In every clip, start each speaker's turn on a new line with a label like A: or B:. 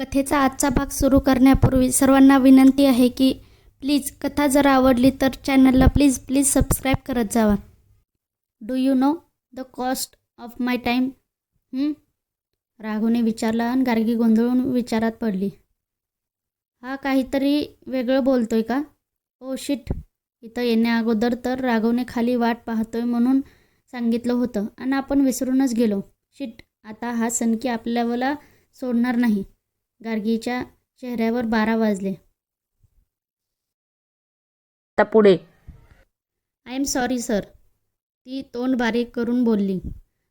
A: कथेचा आजचा भाग सुरू करण्यापूर्वी सर्वांना विनंती आहे की प्लीज कथा जर आवडली तर चॅनलला प्लीज सबस्क्राईब करत जावा. Do you know the cost of my time? राघवने विचारला आणि गार्गी गोंधळून विचारात पडली. हा काहीतरी वेगळं बोलतोय का? Oh shit. इथं येण्याअगोदर तर राघवने खाली वाट पाहतोय म्हणून सांगितलं होतं आणि आपण विसरूनच गेलो. शिट. आता हा सनकी आपल्याला सोडणार नाही. गार्गीच्या चेहऱ्यावर 12 वाजले.
B: आता पुढे.
A: I am sorry sir. ती तोंड बारीक करून बोलली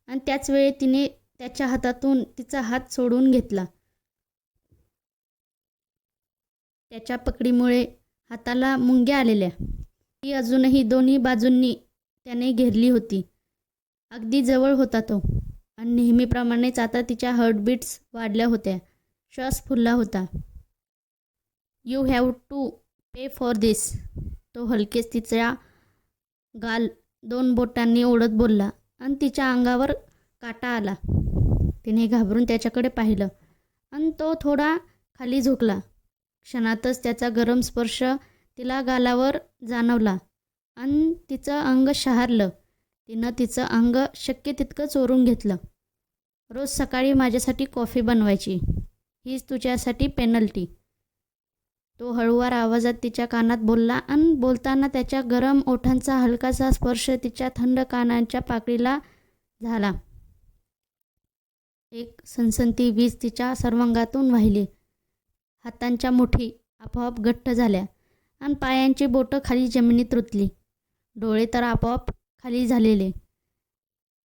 A: आणि त्याच वेळी तिने त्याच्या हातातून तिचा हात सोडून घेतला. त्याच्या पकडीमुळे हाताला मुंग्या आलेल्या. ती अजूनही दोन्ही बाजूंनी त्याने घेरली होती. अगदी जवळ होता तो आणि नेहमीप्रमाणेच आता तिच्या हार्टबीट्स वाढल्या होत्या. श्वास फुलला होता. You have to pay for this. तो हलकेच तिचा गाल 2 बोटांनी ओढत बोलला आणि तिच्या अंगावर काटा आला. तिने घाबरून त्याच्याकडे पाहिलं आणि तो थोडा खाली झुकला. क्षणातच त्याचा गरम स्पर्श तिला गालावर जाणवला आणि तिचं अंग शहारलं. तिनं तिचं अंग शक्य तितकं चोरून घेतलं. रोज सकाळी माझ्यासाठी कॉफी बनवायची. हीच तुझ्यासाठी पेनल्टी. तो हळुवार आवाजात तिच्या कानात बोलला आणि बोलताना त्याच्या गरम ओठांचा हलकासा स्पर्श तिच्या थंड कानांच्या पाकळीला झाला. एक सनसनती वीज तिच्या सर्वांगातून वाहिली. हातांच्या मुठी आपोआप घट्ट झाल्या आणि पायांची बोटं खाली जमिनीत रुतली. डोळे तर आपोआप खाली झालेले.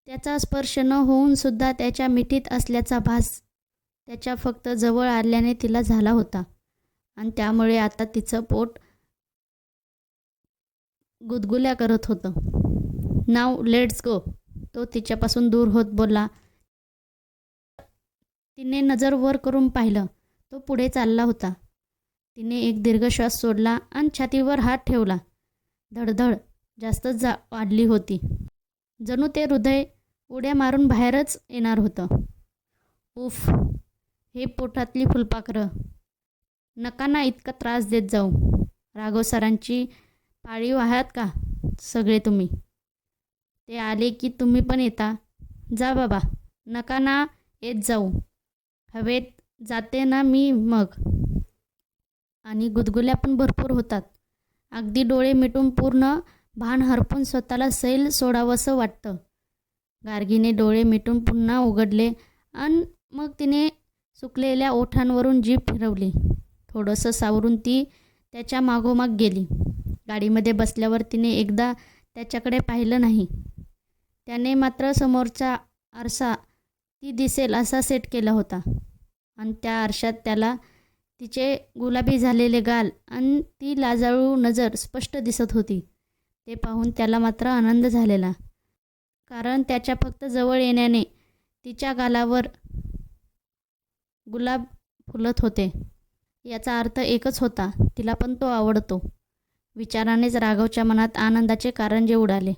A: त्याचा स्पर्श न होऊन सुद्धा त्याच्या मिठीत असल्याचा भास त्याच्या फक्त जवळ आल्याने तिला झाला होता आणि त्यामुळे आता तिचं पोट गुदगुल्या करत होतं. Now let's go. तो तिच्यापासून दूर होत बोलला. तिने नजर वर करून पाहिलं. तो पुढे चालला होता. तिने एक दीर्घ श्वास सोडला आणि छातीवर हात ठेवला. धडधड जास्तच वाढली होती. जणू ते हृदय उड्या मारून बाहेरच येणार होतं. उफ. हे पोटातली फुलपाखरं. नका ना इतका त्रास देत जाऊ. राघव सरांची पाळीव आहात का सगळे तुम्ही? ते आले की तुम्ही पण येता. जा बाबा. नका ना येत जाऊ. हवेत जाते ना मी मग. आणि गुदगुल्या पण भरपूर होतात. अगदी डोळे मिटून पूर्ण भान हरपून स्वतःला सैल सोडावंसं वाटतं. गार्गीने डोळे मिटून पुन्हा उघडले आणि मग तिने सुकलेल्या ओठांवरून जीभ फिरवली. थोडंसं सावरून ती त्याच्या मागोमाग गेली. गाडीमध्ये बसल्यावर तिने एकदा त्याच्याकडे पाहिलं नाही. त्याने मात्र समोरचा आरसा ती दिसेल असा सेट केला होता आणि त्या आरशात त्याला तिचे गुलाबी झालेले गाल आणि ती लाजाळू नजर स्पष्ट दिसत होती. ते पाहून त्याला मात्र आनंद झालेला, कारण त्याच्या फक्त जवळ येण्याने तिच्या गालावर गुलाब फुलत होते. याचा अर्थ एकच होता, तिला पण तो आवडतो. विचारानेच राघवच्या मनात आनंदाचे कारंजे उडाले.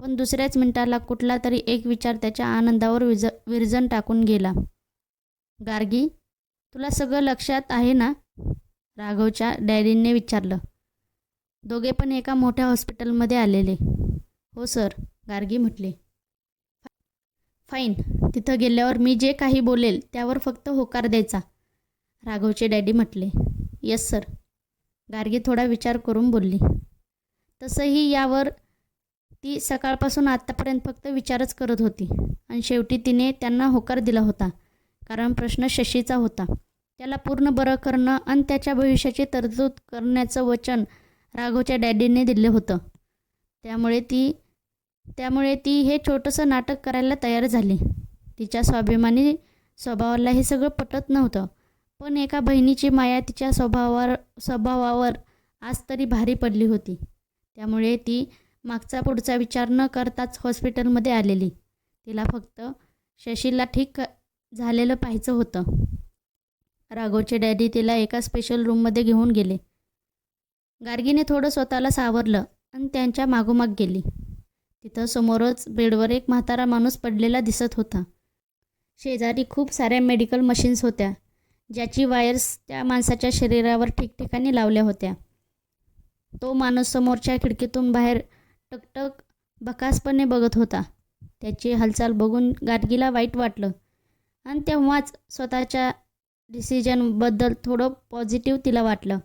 A: पण दुसऱ्याच मिनिटाला कुठला तरी एक विचार त्याच्या आनंदावर विरजण टाकून गेला. गार्गी, तुला सगळं लक्षात आहे ना? राघवच्या डॅडींनी विचारलं. दोघे पण एका मोठ्या हॉस्पिटलमध्ये आलेले. हो सर, गार्गी म्हटली. फाईन. तिथं गेल्यावर मी जे काही बोलेल त्यावर फक्त होकार द्यायचा, राघवचे डॅडी म्हटले. Yes sir. गार्गी थोडा विचार करून बोलली. तसंही यावर ती सकाळपासून आत्तापर्यंत फक्त विचारच करत होती आणि शेवटी तिने त्यांना होकार दिला होता, कारण प्रश्न शशीचा होता. त्याला पूर्ण बरं करणं आणि त्याच्या भविष्याची तरतूद करण्याचं वचन राघवच्या डॅडीने दिलं होतं. त्यामुळे ती हे छोटंसं नाटक करायला तयार झाली. तिच्या स्वाभिमानी स्वभावाला हे सगळं पटत नव्हतं, पण एका बहिणीची माया तिच्या स्वभावावर आज तरी भारी पडली होती. त्यामुळे ती मागचा पुढचा विचार न करताच हॉस्पिटलमध्ये आलेली. तिला फक्त शशीला ठीक झालेलं पाहायचं होतं. राघवचे डॅडी तिला एका स्पेशल रूममध्ये घेऊन गेले. गार्गीने थोडं स्वतःला सावरलं आणि त्यांच्या मागोमाग गेली. तिथं समोरच बेडवर एक म्हातारा माणूस पडलेला दिसत होता. शेजारी खूप साऱ्या मेडिकल मशीन्स होत्या. ज्याची वायर्स त्या माणसाच्या शरीरावर ठिकठिकाणी लावल्या होत्या. तो माणूस समोरच्या खिडकीतून बाहेर टकटक बकासपणे बघत होता. त्याची हालचाल बघून गार्गीला वाईट वाटलं आणि तेव्हाच स्वतःच्या डिसिजनबद्दल थोडं पॉझिटिव्ह तिला वाटलं.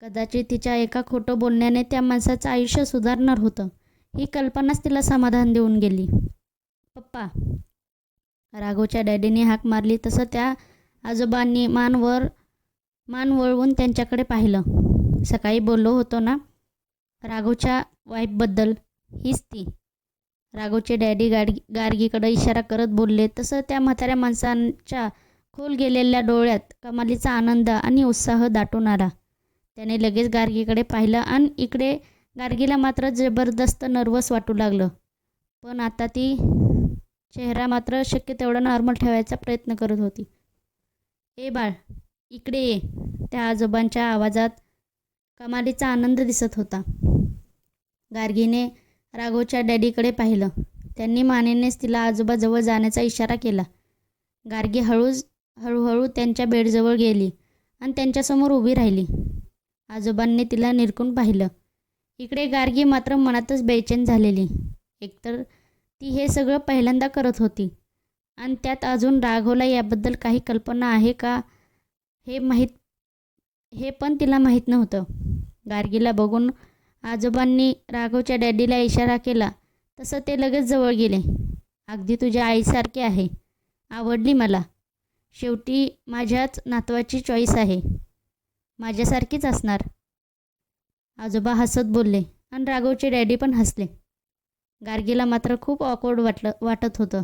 A: कदाचित तिच्या एका खोटं बोलण्याने त्या माणसाचं आयुष्य सुधारणार होतं, ही कल्पनाच तिला समाधान देऊन गेली. पप्पा, राघवच्या डॅडीने हाक मारली तसं त्या आजोबांनी मान वळवून त्यांच्याकडे पाहिलं. सकाळी बोललो होतो ना राघवच्या वाईफबद्दल, हीच ती. राघवचे डॅडी गार्गीकडे इशारा करत बोलले तसं त्या म्हाताऱ्या माणसांच्या खोल गेलेल्या डोळ्यात कमालीचा आनंद आणि उत्साह दाटून आला. त्याने लगेच गार्गीकडे पाहिलं आणि इकडे गार्गीला मात्र जबरदस्त नर्वस वाटू लागलं. पण आता ती चेहरा मात्र शक्य तेवढा नॉर्मल ठेवायचा प्रयत्न करत होती. ए बाळ, इकडे ये. त्या आजोबांच्या आवाजात कमालीचा आनंद दिसत होता. गार्गीने राघवच्या डॅडीकडे पाहिलं. त्यांनी मानेनेच तिला आजोबाजवळ जाण्याचा इशारा केला. गार्गी हळूहळू त्यांच्या बेडजवळ गेली आणि त्यांच्यासमोर उभी राहिली. आजोबांनी तिला निरखून पाहिलं. इकडे गार्गी मात्र मनातच बेचैन झालेली. एकतर ती हे सगळं पहिल्यांदा करत होती आणि त्यात अजून राघवला याबद्दल काही कल्पना आहे का हे पण तिला माहीत नव्हतं. गार्गीला बघून आजोबांनी राघवच्या डॅडीला इशारा केला तसं ते लगेच जवळ गेले. अगदी तुझ्या आईसारखे आहे, आवडली मला. शेवटी माझ्याच नातवाची चॉईस आहे, माझ्यासारखीच असणार. आजोबा हसत बोलले आणि राघवचे डॅडी पण हसले. गार्गीला मात्र खूप ऑकवर्ड वाटत होतं.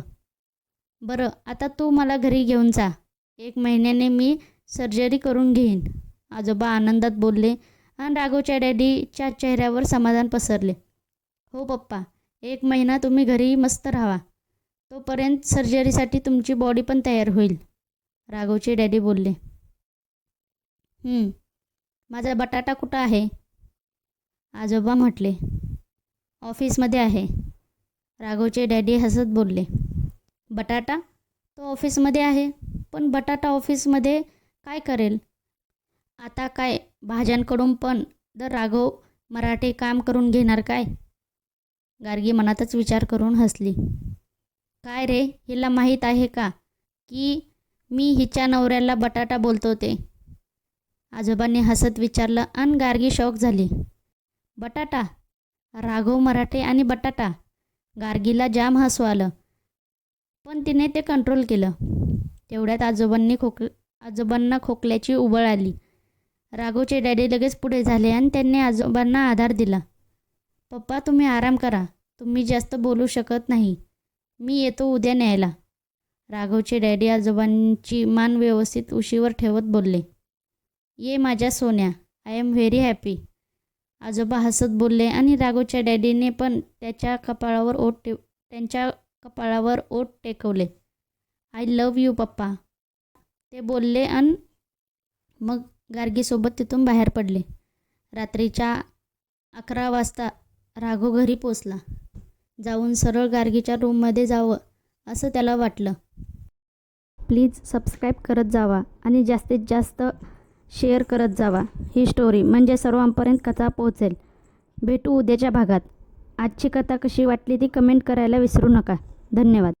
A: बरं, आता तू मला घरी घेऊन जा. 1 महिन्याने मी सर्जरी करून घेईन, आजोबा आनंदात बोलले आणि राघवच्या डॅडीच्या चेहऱ्यावर समाधान पसरले. हो पप्पा, 1 महिना तुम्ही घरी मस्त राहा. तोपर्यंत सर्जरीसाठी तुमची बॉडी पण तयार होईल, राघवचे डॅडी बोलले. माझा बटाटा कुठं आहे? आजोबा म्हटले. ऑफिसमध्ये आहे, राघवचे डॅडी हसत बोलले. बटाटा? तो ऑफिसमध्ये आहे, पण बटाटा ऑफिसमध्ये काय करेल? आता काय भाज्यांकडून पण दर राघव मराठे काम करून घेणार काय? गार्गी मनातच विचार करून हसली. काय रे, हिला माहीत आहे का की मी हिच्या नवऱ्याला बटाटा बोलतो ते? आजोबांनी हसत विचारलं आणि गार्गी शॉक झाली. बटाटा? राघव मराठे आणि बटाटा? गार्गीला जाम हसू आलं, पण तिने ते कंट्रोल केलं. तेवढ्यात आजोबांना खोकल्याची उबळ आली. राघवचे डॅडी लगेच पुढे झाले आणि त्यांनी आजोबांना आधार दिला. पप्पा, तुम्ही आराम करा, तुम्ही जास्त बोलू शकत नाही, मी येतो उद्या न्यायला. राघवचे डॅडी आजोबांची मान व्यवस्थित उशीवर ठेवत बोलले. ये माझ्या सोन्या, आय एम व्हेरी हॅपी, आजोबा हसत बोलले आणि राघवच्या डॅडीने पण त्यांच्या कपाळावर ओठ टेकवले. आय लव्ह यू पप्पा, ते बोलले आणि मग गार्गीसोबत तिथून बाहेर पडले. रात्रीच्या 11 वाजता राघव घरी पोचला. जाऊन सरळ गार्गीच्या रूममध्ये जावं असं त्याला वाटलं. प्लीज सबस्क्राईब करत जावा आणि जास्तीत जास्त शेअर करत जावा. ही स्टोरी म्हणजे सर्वांपर्यंत कथा पोहोचेल. भेटू उद्याच्या भागात. आजची कथा कशी वाटली ती कमेंट करायला विसरू नका. धन्यवाद.